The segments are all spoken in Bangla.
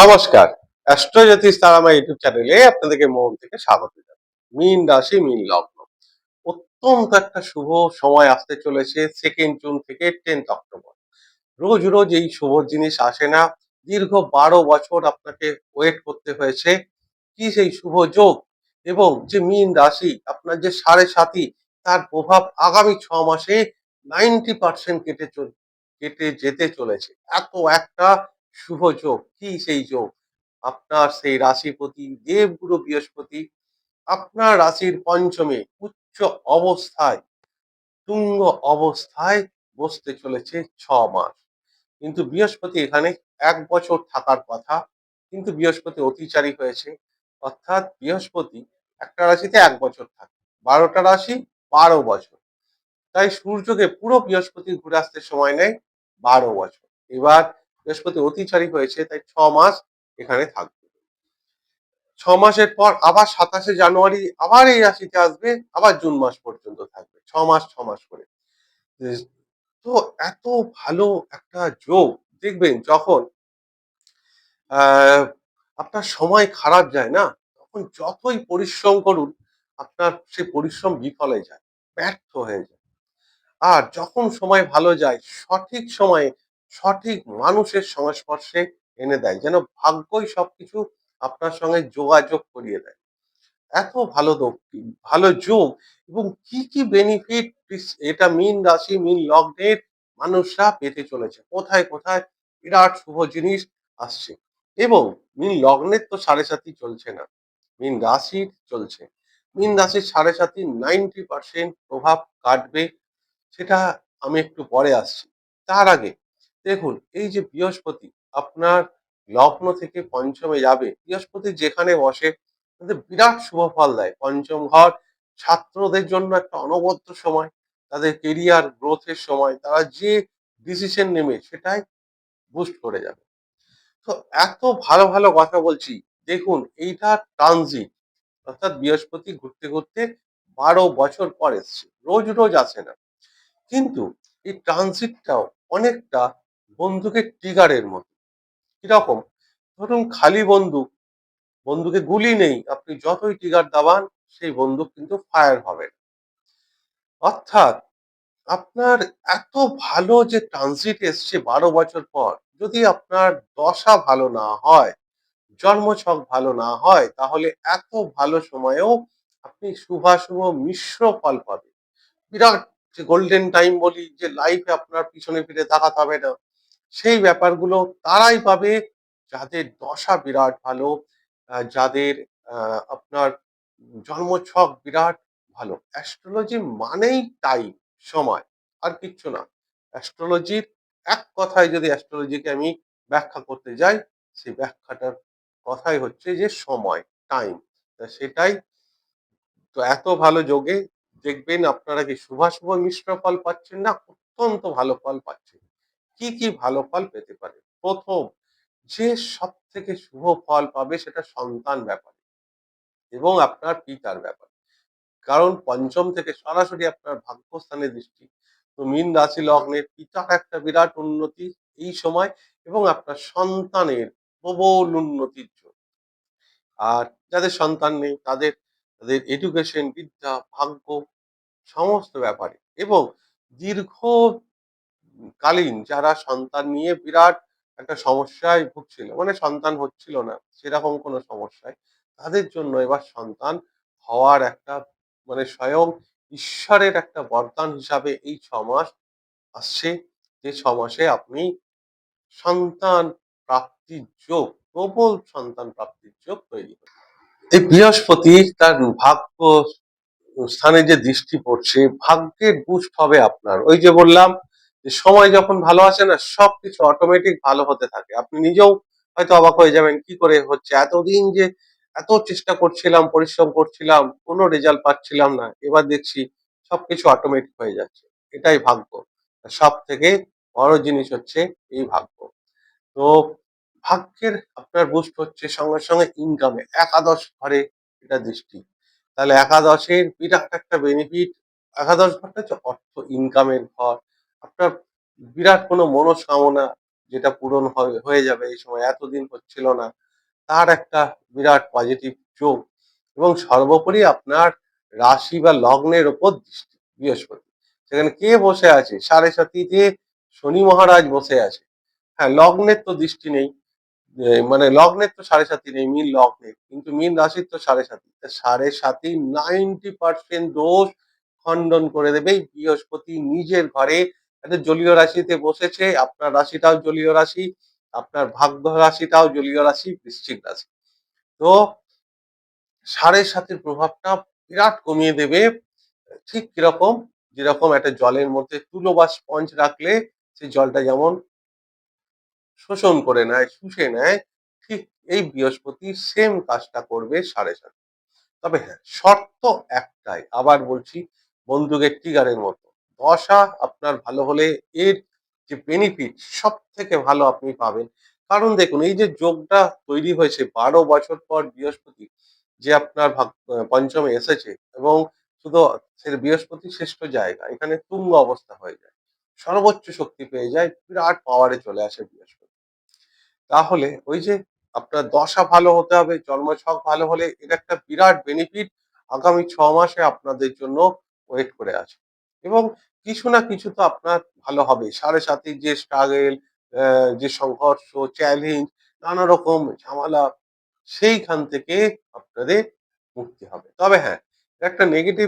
নমস্কার। অ্যাস্ট্রোজ্যোতিষ তারামা ইউটিউব চ্যানেলে আপনাদেরকে মন থেকে স্বাগত জানাই। মীন রাশি, মীন লগ্ন। অত্যন্ত একটা শুভ সময় আসতে চলেছে 2 জুন থেকে 10 অক্টোবর। রোজ রোজ এই শুভ জিনিস আসে না। দীর্ঘ 12 বছর আপনাকে ওয়েট করতে হয়েছে। কি সেই শুভ যোগ এবং যে মীন রাশি আপনার যে সাড়ে সাথী, তার প্রভাব আগামী 6 মাসে 90% কেটে যেতে চলেছে। এত একটা শুভ যোগ। কি সেই যোগ? আপনার সেই রাশিপতি দেবগুরু বৃহস্পতি আপনার রাশির পঞ্চমে উচ্চ অবস্থায়, তুঙ্গ অবস্থায় বসতে চলেছে 6 মাস। কিন্তু বৃহস্পতি এখানে 1 বছর থাকার কথা, কিন্তু বৃহস্পতি অতিচারী হয়েছে। অর্থাৎ বৃহস্পতি একটা রাশিতে 1 বছর থাকে, 12টা রাশি 12 বছর। তাই সূর্যকে পুরো বৃহস্পতি ঘুরে আসতে সময় নেয় 12 বছর। এবার বৃহস্পতি অতিচারী হয়েছে, তাই 6 মাস এখানে থাকবে। 6 মাসের পর আবার 27শে জানুয়ারি আবার এই রাশিতে আসবে, আবার জুন মাস পর্যন্ত থাকবে। 6 মাস 6 মাস করে। তো এত ভালো একটা যোগ, দেখবেন যখন আহ আপনার সময় খারাপ যায় না, তখন যতই পরিশ্রম করুন আপনার সেই পরিশ্রম বিফলে যায়, ব্যর্থ হয়ে যায়। আর যখন সময় ভালো যায়, সঠিক সময়ে সঠিক মানুষের সংস্পর্শে এনে দেয়, যেন ভাগ্যই সবকিছু আপনার সঙ্গে যোগাযোগ করিয়ে দেয়। এত ভালো যোগ এবং কি কি বেনিফিট এটা মীন রাশি, মীন লগ্নের মানুষরা পেতে চলেছে, কোথায় কোথায় বিরাট শুভ জিনিস আসছে। এবং মীন লগ্নের তো সাড়ে সাথী চলছে না, মীন রাশির চলছে। মীন রাশির সাড়ে সাথী 90% প্রভাব কাটবে, সেটা আমি একটু পরে আসছি। তার আগে দেখুন, এই যে বৃহস্পতি আপনার লগ্ন থেকে পঞ্চমে যাবে, বৃহস্পতি যেখানে বসে তাদের বিরাট শুভ ফল দেয়। পঞ্চম ঘর ছাত্রদের জন্য একটা অনবদ্য সময়, তাদের কেরিয়ার গ্রোথের সময়, তারা যে ডিসিশন নেবে সেটাই বুস্ট করে যাবে। তো এত ভালো ভালো কথা বলছি, দেখুন এইটা ট্রানজিট, অর্থাৎ বৃহস্পতি ঘুরতে ঘুরতে 12 বছর পর এসছে, রোজ রোজ আসে না। কিন্তু এই ট্রানজিটটাও অনেকটা বন্দুকের ট্রিগারের মতো। কিরকম? ধরুন খালি বন্দুক, বন্দুকে গুলি নেই, আপনি যতই ট্রিগার দাবান সেই বন্দুক কিন্তু ফায়ার হবে না। অর্থাৎ আপনার এত ভালো যে ট্রানজিট এসছে 12 বছর পর, যদি আপনার দশা ভালো না হয়, জন্মছক ভালো না হয়, তাহলে এত ভালো সময়েও আপনি শুভাশুভ মিশ্র ফল পাবেন। বিরাট যে গোল্ডেন টাইম বলি, যে লাইফে আপনার পিছনে ফিরে তাকাতে হবে না, সেই ব্যাপারগুলো তারাই পাবে যাদের দশা বিরাট ভালো, যাদের আপনার জন্মছক বিরাট ভালো। অ্যাস্ট্রোলজি মানেই টাইম, সময়, আর কিচ্ছু না। অ্যাস্ট্রোলজির এক কথায় যদি অ্যাস্ট্রোলজিকে আমি ব্যাখ্যা করতে যাই, সেই ব্যাখ্যাটার কথাই হচ্ছে যে সময়, টাইম। সেটাই তো এত ভালো যোগে দেখবেন আপনারা কি শুভাশুভ মিশ্র ফল পাচ্ছেন না, অত্যন্ত ভালো ফল পাচ্ছেন। কি কি ভালো ফল পেতে পারে? প্রথম, যে সব থেকে শুভ ফল পাবে সেটা সন্তান ব্যাপারে এবং আপনার পিতার ব্যাপারে। কারণ পঞ্চম থেকে সরাসরি আপনার ভাগ্যস্থানে দৃষ্টি। তো মীন রাশি লগ্নের পিতার একটা বিরাট উন্নতি এই সময়, এবং আপনার সন্তানের প্রবল উন্নতির জন্য। আর যাদের সন্তান নেই তাদের তাদের এডুকেশন, বিদ্যা, ভাগ্য, সমস্ত ব্যাপারে। এবং দীর্ঘকালীন যারা সন্তান নিয়ে বিরাট একটা সমস্যায় ভুগছিল, মানে সন্তান হচ্ছিল না সেরকম কোনো সমস্যায়, তাদের জন্য এবার সন্তান হওয়ার একটা, মানে স্বয়ং ঈশ্বরের একটা বরদান হিসাবে এই 6 মাস আসছে, যে 6 মাসে আপনি সন্তান প্রাপ্তির যোগ, প্রবল সন্তান প্রাপ্তির যোগ তৈরি হবে। এই বৃহস্পতি তার ভাগ্য স্থানে যে দৃষ্টি পড়ছে, ভাগ্যের বুস্ট হবে আপনার। ওই যে বললাম যে সময় যখন ভালো আসে না, সবকিছু অটোমেটিক ভালো হতে থাকে। আপনি নিজেও হয়তো অবাক হয়ে যাবেন, কি করে হচ্ছে, এতদিন যে এত চেষ্টা করছিলাম, পরিশ্রম করছিলাম, কোনো রেজাল্ট পাচ্ছিলাম না, এবার দেখছি সবকিছু অটোমেটিক হয়ে যাচ্ছে। এটাই ভাগ্য। সব থেকে বড় জিনিস হচ্ছে এই ভাগ্য। তো ভাগ্যের আপনার বুস্ট হচ্ছে, সঙ্গে সঙ্গে ইনকামে একাদশ ঘরে এটা দৃষ্টি। তাহলে একাদশের বিরাট একটা বেনিফিট। একাদশ ঘরটা হচ্ছে অর্থ ইনকামের ঘর। আপনার বিরাট কোনো মনস্কামনা যেটা পূরণ হয়ে যাবে এই সময়, এতদিন হচ্ছিল না, তার একটা বিরাট পজিটিভ যোগ। এবং সর্বোপরি আপনার রাশি বা লগ্নের ওপর দৃষ্টি বৃহস্পতি, সেখানে কে বসে আছে? সাড়ে সাতিতে শনি মহারাজ বসে আছে। হ্যাঁ, লগ্নের তো দৃষ্টি নেই, মানে লগ্নের তো সাড়ে সাতি নেই, মীন লগ্নের, কিন্তু মীন রাশির তো সাড়ে সাতি। সাড়ে সাতি 90% দোষ খণ্ডন করে দেবে এই বৃহস্পতি নিজের ঘরে। একটা জলীয় রাশিতে বসেছে, আপনার রাশিটাও জলীয় রাশি, আপনার ভাগ্য রাশিটাও জলীয় রাশি, বৃশ্চিক রাশি। তো সাড়ে সাতির প্রভাবটা বিরাট কমিয়ে দেবে। ঠিক কিরকম, যেরকম একটা জলের মধ্যে তুলো বা স্পঞ্জ রাখলে সেই জলটা যেমন শোষণ করে নেয়, শুষে নেয়, ঠিক এই বৃহস্পতি সেম কাজটা করবে সাড়ে সাতি। তবে হ্যাঁ, শর্ত একটাই, আবার বলছি, বন্দুকের ট্রিগারের মতো। দশা আপনার ভালো হলে এর যে বেনিফিট সব থেকে ভালো আপনি পাবেন। কারণ দেখুন, এই যে যোগটা তৈরি হয়েছে 12 বছর পর বৃহস্পতি যে আপনার পঞ্চমে এসেছে, এবং শুধু সে বৃহস্পতি শ্রেষ্ঠ জায়গা, এখানে তুঙ্গ অবস্থা হয়ে যায়, সর্বোচ্চ শক্তি পেয়ে যায়, বিরাট পাওয়ারে চলে আসে বৃহস্পতি। তাহলে ওই যে আপনার দশা ভালো হতে হবে, জন্মছক ভালো হলে এর একটা বিরাট বেনিফিট আগামী 6 মাসে আপনাদের জন্য ওয়েট করে আছে। এবং কিছু না কিছু তো আপনার ভালো হবে। সাড়ে সাতির যে স্ট্রাগল, যে সংঘর্ষ, চ্যালেঞ্জ, নানা রকম ঝামেলা, সেইখান থেকে আপনাদের মুক্তি হবে। তবে হ্যাঁ, একটা নেগেটিভ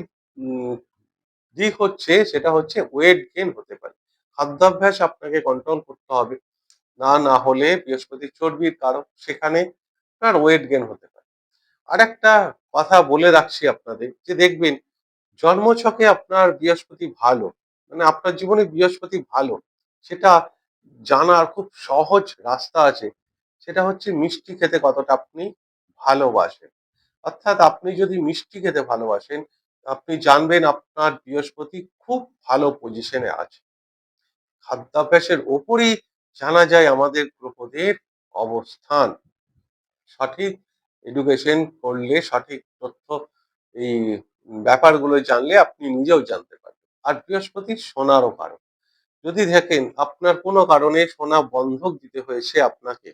দিক হচ্ছে, সেটা হচ্ছে ওয়েট গেইন হতে পারে। খাদ্যাভ্যাস আপনাকে কন্ট্রোল করতে হবে। না হলে বৃহস্পতি চর্বির কারক, সেখানে আপনার ওয়েট গেইন হতে পারে। আরেকটা কথা বলে রাখছি আপনাদের, যে দেখবেন জন্মছকে আপনার বৃহস্পতি ভালো, মানে আপনার জীবনে বৃহস্পতি ভালো, সেটা জানার খুব সহজ রাস্তা আছে। সেটা হচ্ছে মিষ্টি খেতে কতটা আপনি ভালোবাসেন। অর্থাৎ আপনি যদি মিষ্টি খেতে ভালোবাসেন, আপনি জানবেন আপনার বৃহস্পতি খুব ভালো পজিশনে আছে। খাদ্যাভ্যাসের ওপরই জানা যায় আমাদের গ্রহদের অবস্থান। সঠিক এডুকেশন করলে, সঠিক তথ্য, এই ব্যাপারগুলো জানলে আপনি নিজেও জানতে পারবেন। আর বৃহস্পতি সোনারও কারক। যদি দেখেন আপনার কোনো কারণে সোনা বন্ধক দিতে হয়েছে আপনাকে,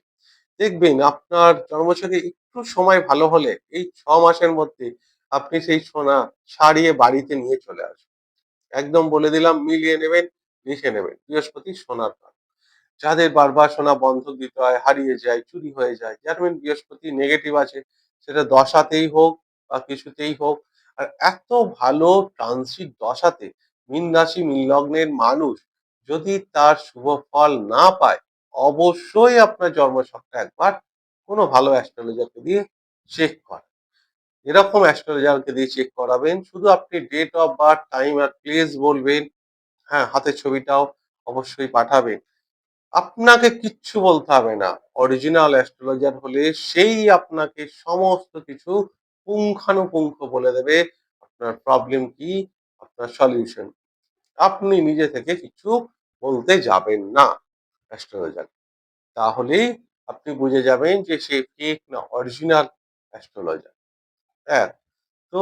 দেখবেন আপনার জন্মছকে একটু সময় ভালো হলে এই 6 মাসের মধ্যে আপনি সেই সোনা সারিয়ে বাড়িতে নিয়ে চলে আসবেন। একদম বলে দিলাম, মিলিয়ে নেবেন, লিখে নেবেন, বৃহস্পতি সোনার কারক। যাদের বারবার সোনা বন্ধক দিতে হয়, হারিয়ে যায়, চুরি হয়ে যায়, জানবেন বৃহস্পতি নেগেটিভ আছে, সেটা দশাতেই হোক বা কিছুতেই হোক। আর এত ভালো ট্রানজিট দশাতে মীন রাশি মীন লগ্নের মানুষ যদি তার শুভ ফল না পায়, অবশ্যই আপনার জন্মছকটা একবার কোনো ভালো অ্যাস্ট্রোলজারকে দিয়ে চেক করা। এরকম অ্যাস্ট্রোলজারকে দিয়ে চেক করাবেন, শুধু আপনি ডেট অফ বার্থ, টাইম আর প্লেস বলবেন, হ্যাঁ হাতের ছবিটাও অবশ্যই পাঠাবেন। আপনাকে কিচ্ছু বলতে হবে না। অরিজিনাল অ্যাস্ট্রোলজার হলে সেই আপনাকে সমস্ত কিছু পুঙ্খানুপুঙ্খ বলে দেবে। আপনার প্রবলেম কি, আপনার সলিউশন। আপনি নিজে থেকে কিছু বলতে যাবেন না অ্যাস্ট্রোলজার। তাহলেই আপনি বুঝে যাবেন যে সে ফেক না অরিজিনাল অ্যাস্ট্রোলজার। হ্যাঁ? তো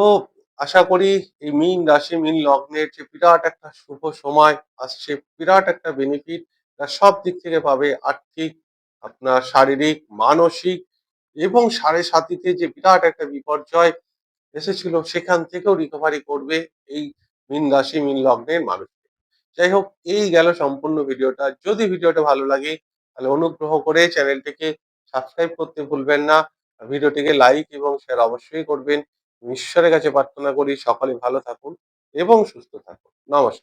আশা করি এই মীন রাশি মীন লগ্নের যে বিরাট একটা শুভ সময় আসছে, বিরাট একটা বেনিফিট সব দিক থেকে পাবে। আর্থিক, আপনার শারীরিক, মানসিক, এবং সাড়ে সাতিতে যে বিরাট একটা বিপর্যয় এসেছিল সেখান থেকেও রিকভারি করবে এই মীন রাশি মীন লগ্নের মানুষ। যাই হোক, এই গেল সম্পূর্ণ ভিডিওটা। যদি ভিডিওটা ভালো লাগে তাহলে অনুগ্রহ করে চ্যানেলটিকে সাবস্ক্রাইব করতে ভুলবেন না। আর ভিডিওটিকে লাইক এবং শেয়ার অবশ্যই করবেন। ঈশ্বরের কাছে প্রার্থনা করি সকলে ভালো থাকুন এবং সুস্থ থাকুন। নমস্কার।